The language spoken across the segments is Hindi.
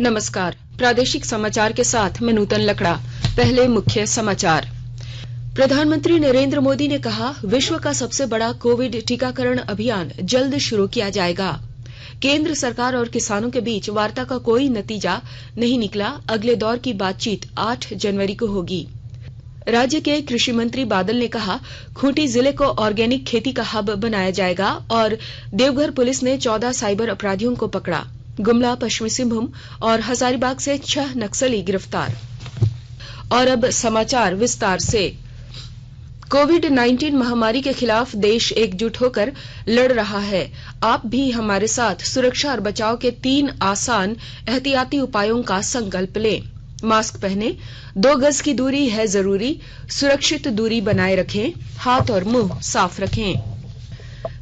नमस्कार। प्रादेशिक समाचार के साथ मैं नूतन लकड़ा। पहले मुख्य समाचार। प्रधानमंत्री नरेंद्र मोदी ने कहा, विश्व का सबसे बड़ा कोविड टीकाकरण अभियान जल्द शुरू किया जाएगा। केंद्र सरकार और किसानों के बीच वार्ता का कोई नतीजा नहीं निकला। अगले दौर की बातचीत 8 जनवरी को होगी। राज्य के कृषि मंत्री बादल ने कहा, खूंटी जिले को ऑर्गेनिक खेती का हब बनाया जाएगा और देवघर पुलिस ने 14 साइबर अपराधियों को पकड़ा। गुमला, पश्चिमी सिंहभूम और हजारीबाग से 6 नक्सली गिरफ्तार। और अब समाचार विस्तार से। कोविड-19 महामारी के खिलाफ देश एकजुट होकर लड़ रहा है। आप भी हमारे साथ सुरक्षा और बचाव के 3 आसान एहतियाती उपायों का संकल्प लें। मास्क पहनें, 2 गज की दूरी है जरूरी, सुरक्षित दूरी बनाए रखें, हाथ और मुंह साफ रखें।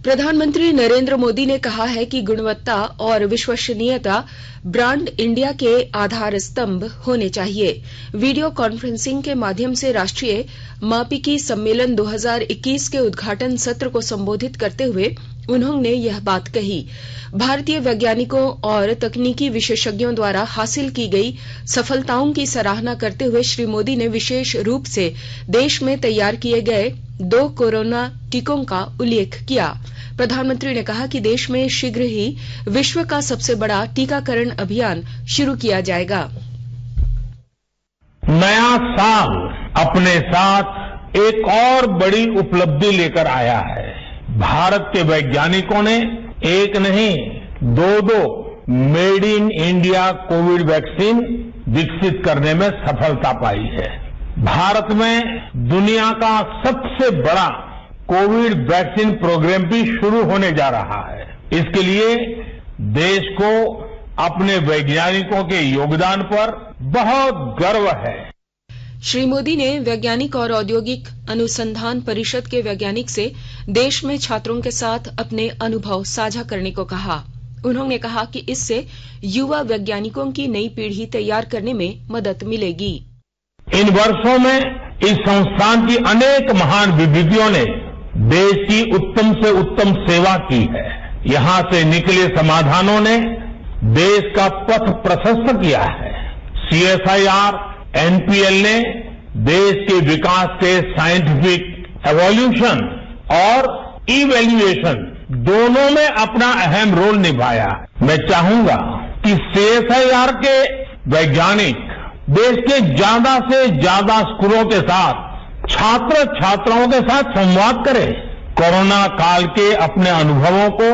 प्रधानमंत्री नरेंद्र मोदी ने कहा है कि गुणवत्ता और विश्वसनीयता ब्रांड इंडिया के आधार स्तंभ होने चाहिए। वीडियो कॉन्फ्रेंसिंग के माध्यम से राष्ट्रीय मापिकी सम्मेलन 2021 के उद्घाटन सत्र को संबोधित करते हुए उन्होंने यह बात कही। भारतीय वैज्ञानिकों और तकनीकी विशेषज्ञों द्वारा हासिल की गई सफलताओं की सराहना करते हुए श्री मोदी ने विशेष रूप से देश में तैयार किए गए 2 कोरोना टीकों का उल्लेख किया। प्रधानमंत्री ने कहा कि देश में शीघ्र ही विश्व का सबसे बड़ा टीकाकरण अभियान शुरू किया जाएगा। नया साल अपने साथ एक और बड़ी उपलब्धि लेकर आया है। भारत के वैज्ञानिकों ने एक नहीं 2 made in India Covid vaccine विकसित करने में सफलता पाई है। भारत में दुनिया का सबसे बड़ा कोविड वैक्सीन प्रोग्राम भी शुरू होने जा रहा है। इसके लिए देश को अपने वैज्ञानिकों के योगदान पर बहुत गर्व है। श्री मोदी ने वैज्ञानिक और औद्योगिक अनुसंधान परिषद के वैज्ञानिक से देश में छात्रों के साथ अपने अनुभव साझा करने को कहा। उन्होंने कहा कि इससे युवा वैज्ञानिकों की नई पीढ़ी तैयार करने में मदद मिलेगी। इन वर्षों में इस संस्थान की अनेक महान विभूतियों ने देश की उत्तम से उत्तम सेवा की है। यहां से निकले समाधानों ने देश का पथ प्रशस्त किया है। CSIR, NPL ने देश के विकास के साइंटिफिक एवोल्यूशन और इवैल्यूएशन दोनों में अपना अहम रोल निभाया। मैं चाहूंगा कि CSIR के वैज्ञानिक देश के ज्यादा से ज्यादा स्कूलों के साथ छात्र छात्राओं के साथ संवाद करें, कोरोना काल के अपने अनुभवों को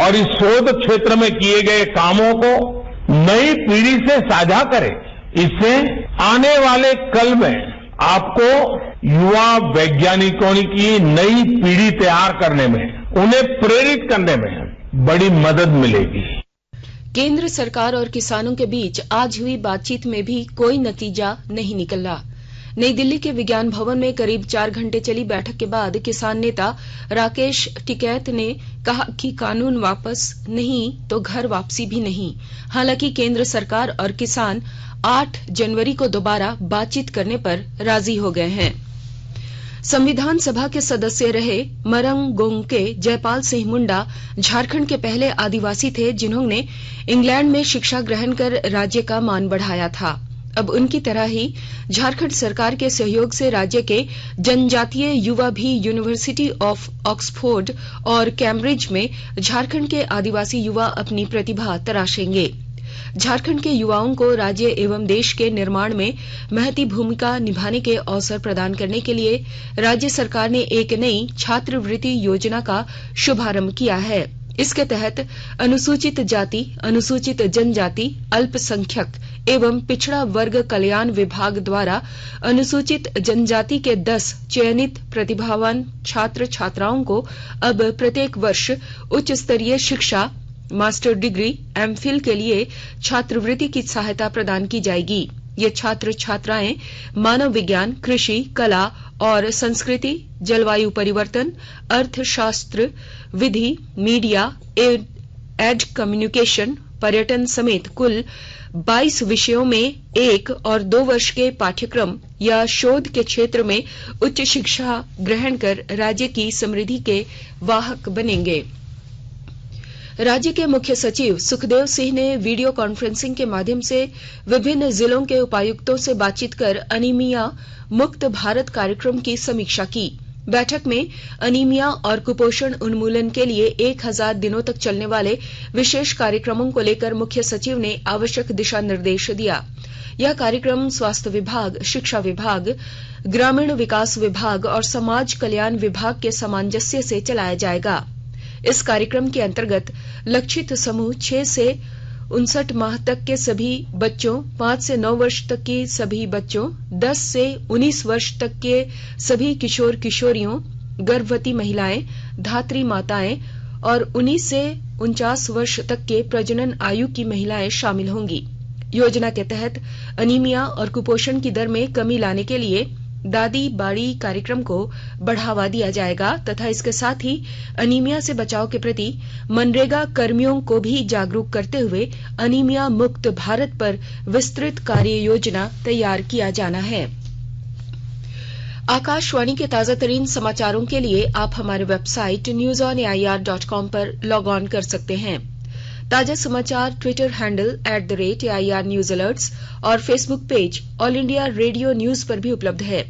और इस शोध क्षेत्र में किए गए कामों को नई पीढ़ी से साझा करें। इससे आने वाले कल में आपको युवा वैज्ञानिकों की नई पीढ़ी तैयार करने में, उन्हें प्रेरित करने में बड़ी मदद मिलेगी। केंद्र सरकार और किसानों के बीच आज हुई बातचीत में भी कोई नतीजा नहीं निकला। नई दिल्ली के विज्ञान भवन में करीब 4 घंटे चली बैठक के बाद किसान नेता राकेश टिकैत ने कहा कि कानून वापस नहीं तो घर वापसी भी नहीं। हालांकि केंद्र सरकार और किसान 8 जनवरी को दोबारा बातचीत करने पर राजी हो गए हैं। संविधान सभा के सदस्य रहे मरंगोंगके जयपाल सिंह मुंडा झारखंड के पहले आदिवासी थे जिन्होंने इंग्लैंड में शिक्षा ग्रहण कर राज्य का मान बढ़ाया था। अब उनकी तरह ही झारखंड सरकार के सहयोग से राज्य के जनजातीय युवा भी यूनिवर्सिटी ऑफ ऑक्सफोर्ड और कैम्ब्रिज में झारखंड के आदिवासी युवा अपनी प्रतिभा तराशेंगे। झारखंड के युवाओं को राज्य एवं देश के निर्माण में महती भूमिका निभाने के अवसर प्रदान करने के लिए राज्य सरकार ने एक नई छात्रवृत्ति योजना का शुभारंभ किया है। इसके तहत अनुसूचित जाति, अनुसूचित जनजाति, अल्पसंख्यक एवं पिछड़ा वर्ग कल्याण विभाग द्वारा अनुसूचित जनजाति के 10 चयनित प्रतिभावान छात्र छात्राओं को अब प्रत्येक वर्ष उच्च स्तरीय शिक्षा, मास्टर डिग्री, MPhil के लिए छात्रवृत्ति की सहायता प्रदान की जाएगी। ये छात्र छात्राएं मानव विज्ञान, कृषि, कला और संस्कृति, जलवायु परिवर्तन, अर्थशास्त्र, विधि, मीडिया, एड कम्युनिकेशन, पर्यटन समेत कुल 22 विषयों में 1 और 2 वर्ष के पाठ्यक्रम या शोध के क्षेत्र में उच्च शिक्षा ग्रहण कर राज्य की समृद्धि के वाहक बनेंगे। राज्य के मुख्य सचिव सुखदेव सिंह ने वीडियो कॉन्फ्रेंसिंग के माध्यम से विभिन्न जिलों के उपायुक्तों से बातचीत कर अनीमिया मुक्त भारत कार्यक्रम की समीक्षा की। बैठक में अनीमिया और कुपोषण उन्मूलन के लिए 1000 दिनों तक चलने वाले विशेष कार्यक्रमों को लेकर मुख्य सचिव ने आवश्यक दिशा निर्देश दिया। यह कार्यक्रम स्वास्थ्य विभाग, शिक्षा विभाग, ग्रामीण विकास विभाग और समाज कल्याण विभाग के सामंजस्य से चलाया जाएगा। इस कार्यक्रम के अंतर्गत लक्षित समूह 6 से 59 माह तक के सभी बच्चों, 5 से 9 वर्ष तक के सभी बच्चों, 10 से 19 वर्ष तक के सभी किशोर किशोरियों, गर्भवती महिलाएं, धात्री माताएं और 19 से 49 वर्ष तक के प्रजनन आयु की महिलाएं शामिल होंगी। योजना के तहत अनीमिया और कुपोषण की दर में कमी लाने के लिए दादी बाड़ी कार्यक्रम को बढ़ावा दिया जाएगा तथा इसके साथ ही अनीमिया से बचाव के प्रति मनरेगा कर्मियों को भी जागरूक करते हुए अनीमिया मुक्त भारत पर विस्तृत कार्य योजना तैयार किया जाना है। आकाशवाणी के ताजा तरीन समाचारों के लिए आप हमारे वेबसाइट newsonair.com पर लॉग ऑन कर सकते हैं। ताजा समाचार Twitter handle @AIR news alerts और Facebook page All India Radio news पर भी उपलब्ध है।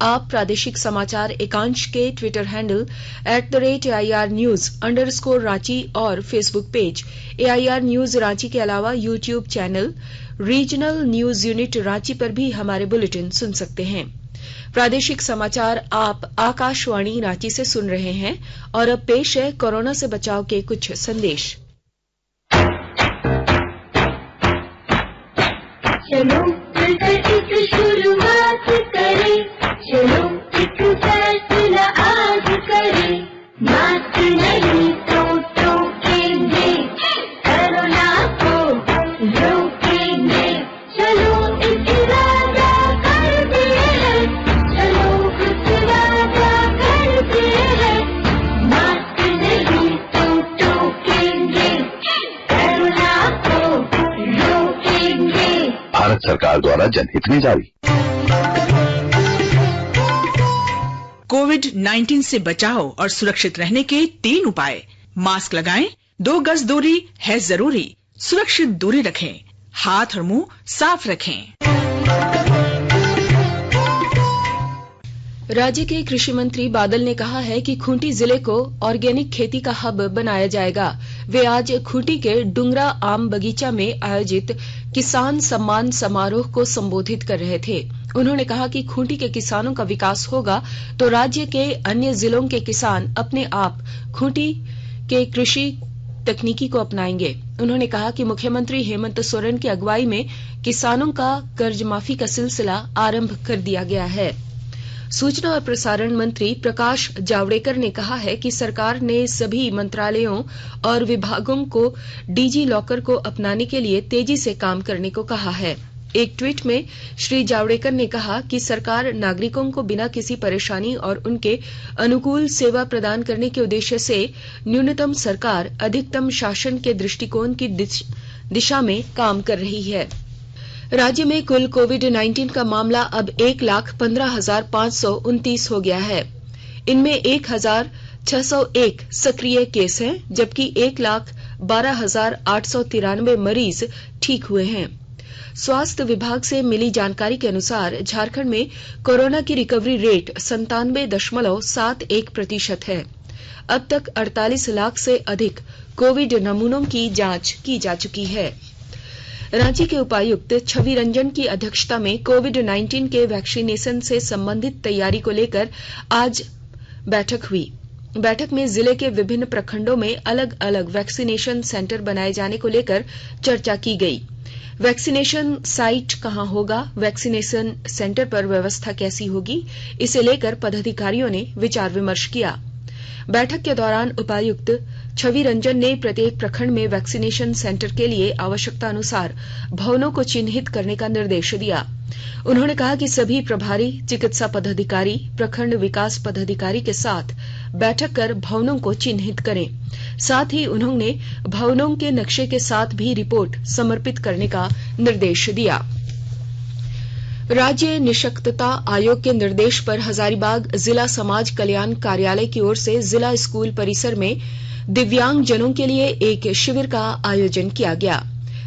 आप प्रादेशिक समाचार एकांश के Twitter handle @AIR news _ Ranchi और Facebook page AIR news Ranchi के अलावा YouTube channel regional news unit Ranchi पर भी हमारे बुलेटिन सुन सकते हैं। प्रादेशिक समाचार आप आकाशवाणी रांची से सुन रहे हैं और अब पेश है कोरोना से बचाव के कुछ संदेश। चलो मिलकर एक शुरुआत करें, चलो एक फैसला आज करें, मास्क नहीं तो टोकेंगे, कोरोना को रोकेंगे, चलो एक वादा करते हैं, चलो कुछ वादा करते हैं, मास्क नहीं तो टोकेंगे, कोरोना को रोकेंगे। भारत सरकार द्वारा जनहित में जारी। कोविड-19 से बचाव और सुरक्षित रहने के 3 उपाय। मास्क लगाएं, 2 गज दूरी है जरूरी, सुरक्षित दूरी रखें, हाथ और मुंह साफ रखें। राज्य के कृषि मंत्री बादल ने कहा है कि खूंटी जिले को ऑर्गेनिक खेती का हब बनाया जाएगा। वे आज खूंटी के डुंगरा आम बगीचा में आयोजित किसान सम्मान समारोह को संबोधित कर रहे थे। उन्होंने कहा कि खूंटी के किसानों का विकास होगा तो राज्य के अन्य जिलों के किसान अपने आप खूंटी के कृषि तकनीकी को अपनाएंगे। उन्होंने कहा कि मुख्यमंत्री हेमंत सोरेन की अगुवाई में किसानों का कर्ज माफी का सिलसिला आरंभ कर दिया गया है। सूचना और प्रसारण मंत्री प्रकाश जावड़ेकर ने कहा है कि सरकार ने सभी मंत्रालयों और विभागों को डिजी लॉकर को अपनाने के लिए तेजी से काम करने को कहा है। एक ट्वीट में श्री जावड़ेकर ने कहा कि सरकार नागरिकों को बिना किसी परेशानी और उनके अनुकूल सेवा प्रदान करने के उद्देश्य से न्यूनतम सरकार अधिकतम शासन के दृष्टिकोण की दिशा में काम कर रही है। राज्य में कुल कोविड-19 का मामला अब 1,15,529 हो गया है। इनमें 1,601 सक्रिय केस हैं, जबकि 1,12,893 मरीज ठीक हुए हैं। स्वास्थ्य विभाग से मिली जानकारी के अनुसार झारखंड में कोरोना की रिकवरी रेट 97.71% है। अब तक 48 लाख से अधिक कोविड नमूनों की जांच की जा चुकी है। रांची के उपायुक्त छवि रंजन की अध्यक्षता में कोविड-19 के वैक्सीनेशन से संबंधित तैयारी को लेकर आज बैठक हुई। बैठक में जिले के विभिन्न प्रखंडों में अलग अलग वैक्सीनेशन सेंटर बनाए जाने को लेकर चर्चा की गई। वैक्सीनेशन साइट कहां होगा, वैक्सीनेशन सेंटर पर व्यवस्था कैसी होगी, इसे लेकर पदाधिकारियों ने विचार विमर्श किया। बैठक के दौरान उपायुक्त छवि रंजन ने प्रत्येक प्रखंड में वैक्सीनेशन सेंटर के लिए आवश्यकता अनुसार भवनों को चिन्हित करने का निर्देश दिया। उन्होंने कहा कि सभी प्रभारी चिकित्सा पदाधिकारी प्रखंड विकास पदाधिकारी के साथ बैठक कर भवनों को चिन्हित करें। साथ ही उन्होंने भवनों के नक्शे के साथ भी रिपोर्ट समर्पित करने का निर्देश दिया। राज्य निशक्तता आयोग के निर्देश पर हजारीबाग जिला समाज कल्याण कार्यालय की ओर से जिला स्कूल परिसर में दिव्यांग जनों के लिए एक शिविर का आयोजन किया गया।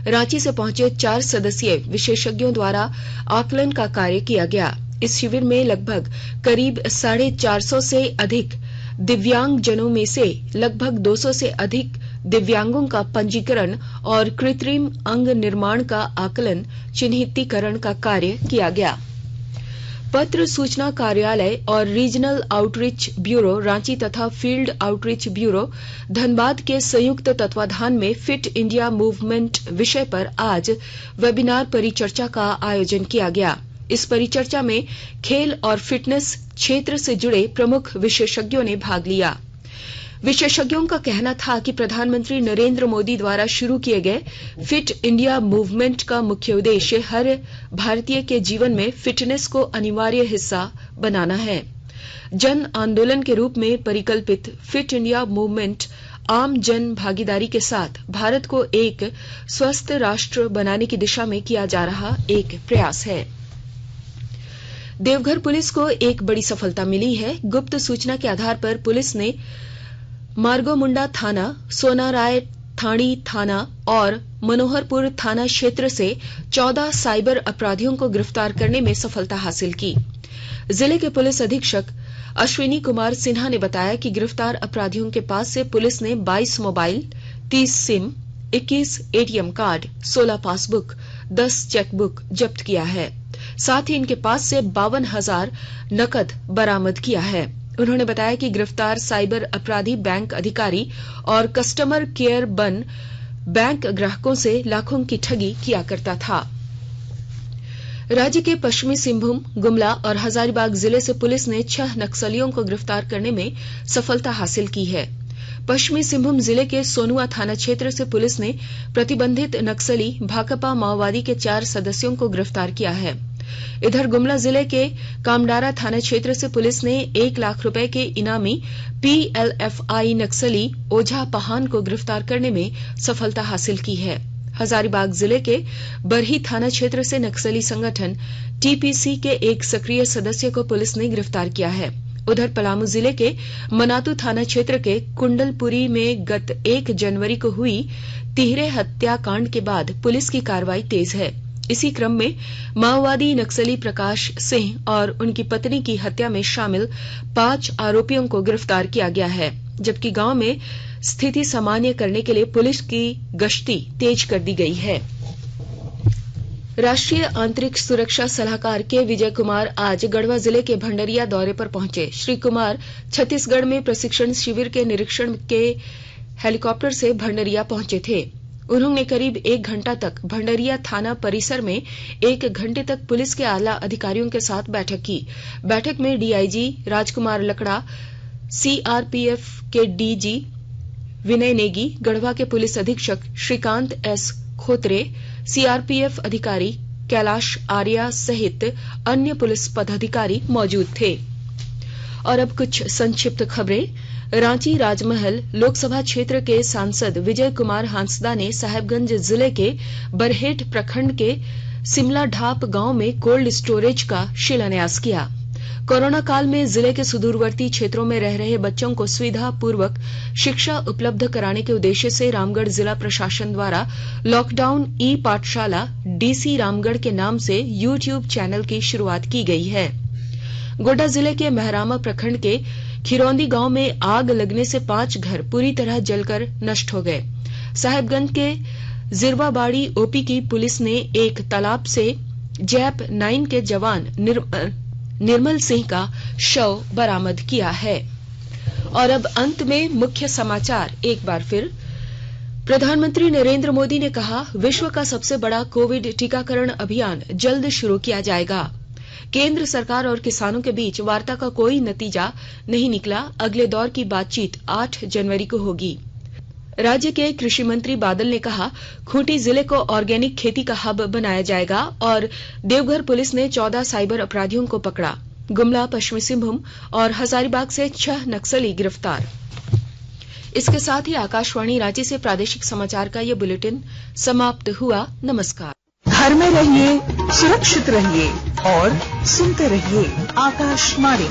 रांची से पहुंचे 4 सदस्यीय विशेषज्ञों द्वारा आकलन का कार्य किया गया। इस शिविर में लगभग करीब 450 से अधिक दिव्यांग जनों में से लगभग 200 से अधिक दिव्यांगों का पंजीकरण और कृत्रिम अंग निर्माण का आकलन चिन्हितीकरण का कार्य किया गया। पत्र सूचना कार्यालय और रीजनल आउटरीच ब्यूरो रांची तथा फील्ड आउटरीच ब्यूरो धनबाद के संयुक्त तत्वाधान में फिट इंडिया मूवमेंट विषय पर आज वेबिनार परिचर्चा का आयोजन किया गया। इस परिचर्चा में खेल और फिटनेस क्षेत्र से जुड़े प्रमुख विशेषज्ञों ने भाग लिया। विशेषज्ञों का कहना था कि प्रधानमंत्री नरेंद्र मोदी द्वारा शुरू किए गए फिट इंडिया मूवमेंट का मुख्य उद्देश्य हर भारतीय के जीवन में फिटनेस को अनिवार्य हिस्सा बनाना है। जन आंदोलन के रूप में परिकल्पित फिट इंडिया मूवमेंट आम जन भागीदारी के साथ भारत को एक स्वस्थ राष्ट्र बनाने की दिशा में किया जा रहा एक प्रयास है। देवघर पुलिस को एक बड़ी सफलता मिली है। गुप्त सूचना के आधार पर पुलिस ने मार्गोमुंडा थाना, सोनाराय थाणी थाना और मनोहरपुर थाना क्षेत्र से 14 साइबर अपराधियों को गिरफ्तार करने में सफलता हासिल की। जिले के पुलिस अधीक्षक अश्विनी कुमार सिन्हा ने बताया कि गिरफ्तार अपराधियों के पास से पुलिस ने 22 mobile, 30 SIM, 21 ATM card, 16 passbook, 10 chequebook जब्त किया है। साथ ही इनके पास से 52,000 नकद बरामद किया है। उन्होंने बताया कि गिरफ्तार साइबर अपराधी बैंक अधिकारी और कस्टमर केयर बन बैंक ग्राहकों से लाखों की ठगी किया करता था। राज्य के पश्चिमी सिंहभूम, गुमला और हजारीबाग जिले से पुलिस ने 6 नक्सलियों को गिरफ्तार करने में सफलता हासिल की है। पश्चिमी सिंहभूम जिले के सोनुआ थाना क्षेत्र से पुलिस ने प्रतिबंधित नक्सली भाकपा माओवादी के 4 सदस्यों को गिरफ्तार किया है। इधर गुमला जिले के कामडारा थाना क्षेत्र से पुलिस ने 1 लाख रुपए के इनामी PLFI नक्सली ओझा पहान को गिरफ्तार करने में सफलता हासिल की है। हजारीबाग जिले के बरही थाना क्षेत्र से नक्सली संगठन TPC के एक सक्रिय सदस्य को पुलिस ने गिरफ्तार किया है। उधर पलामू जिले के मनातू थाना क्षेत्र के कुंडलपुरी में गत 1 जनवरी को हुई तिहरे हत्याकांड के बाद पुलिस की कार्रवाई तेज है। इसी क्रम में माओवादी नक्सली प्रकाश सिंह और उनकी पत्नी की हत्या में शामिल 5 आरोपियों को गिरफ्तार किया गया है, जबकि गांव में स्थिति सामान्य करने के लिए पुलिस की गश्ती तेज कर दी गई है। राष्ट्रीय आंतरिक सुरक्षा सलाहकार के विजय कुमार आज गढ़वा जिले के भंडरिया दौरे पर पहुंचे। श्री कुमार छत्तीसगढ़ में प्रशिक्षण शिविर के निरीक्षण के हेलीकॉप्टर से भंडरिया पहुंचे थे। उन्होंने करीब 1 घंटा तक भंडरिया थाना परिसर में 1 घंटे तक पुलिस के आला अधिकारियों के साथ बैठक की। बैठक में डीआईजी राजकुमार लकड़ा, सीआरपीएफ के डीजी विनय नेगी, गढ़वा के पुलिस अधीक्षक श्रीकांत एस खोत्रे, सीआरपीएफ अधिकारी कैलाश आर्या सहित अन्य पुलिस पदाधिकारी मौजूद थे। और अब कुछ संक्षिप्त खबरें। रांची राजमहल लोकसभा क्षेत्र के सांसद विजय कुमार हांसदा ने साहेबगंज जिले के बरहेट प्रखंड के सिमला ढाप गांव में कोल्ड स्टोरेज का शिलान्यास किया। कोरोना काल में जिले के सुदूरवर्ती क्षेत्रों में रह रहे बच्चों को सुविधा पूर्वक शिक्षा उपलब्ध कराने के उद्देश्य से रामगढ़ जिला प्रशासन द्वारा लॉकडाउन ई पाठशाला DC रामगढ़ के नाम से YouTube चैनल की शुरुआत की गई है। गोड्डा जिले के महरामा प्रखंड के खिरौंदी गांव में आग लगने से 5 घर पूरी तरह जलकर नष्ट हो गए। साहेबगंज के जिरवाबाड़ी ओपी की पुलिस ने एक तालाब से जैप 9 के जवान निर्मल सिंह का शव बरामद किया है। और अब अंत में मुख्य समाचार एक बार फिर। प्रधानमंत्री नरेंद्र मोदी ने कहा, विश्व का सबसे बड़ा कोविड टीकाकरण अभियान जल्द शुरू किया जाएगा। केंद्र सरकार और किसानों के बीच वार्ता का कोई नतीजा नहीं निकला। अगले दौर की बातचीत 8 जनवरी को होगी। राज्य के कृषि मंत्री बादल ने कहा, खूंटी जिले को ऑर्गेनिक खेती का हब बनाया जाएगा। और देवघर पुलिस ने 14 साइबर अपराधियों को पकड़ा। गुमला, पश्चिमी सिंहभूम और हजारीबाग से 6 नक्सली गिरफ्तार। इसके साथ ही आकाशवाणी रांची से प्रादेशिक समाचार का ये बुलेटिन समाप्त हुआ। नमस्कार। घर में रहिए, सुरक्षित रहिए और सुनते रहिए आकाशवाणी।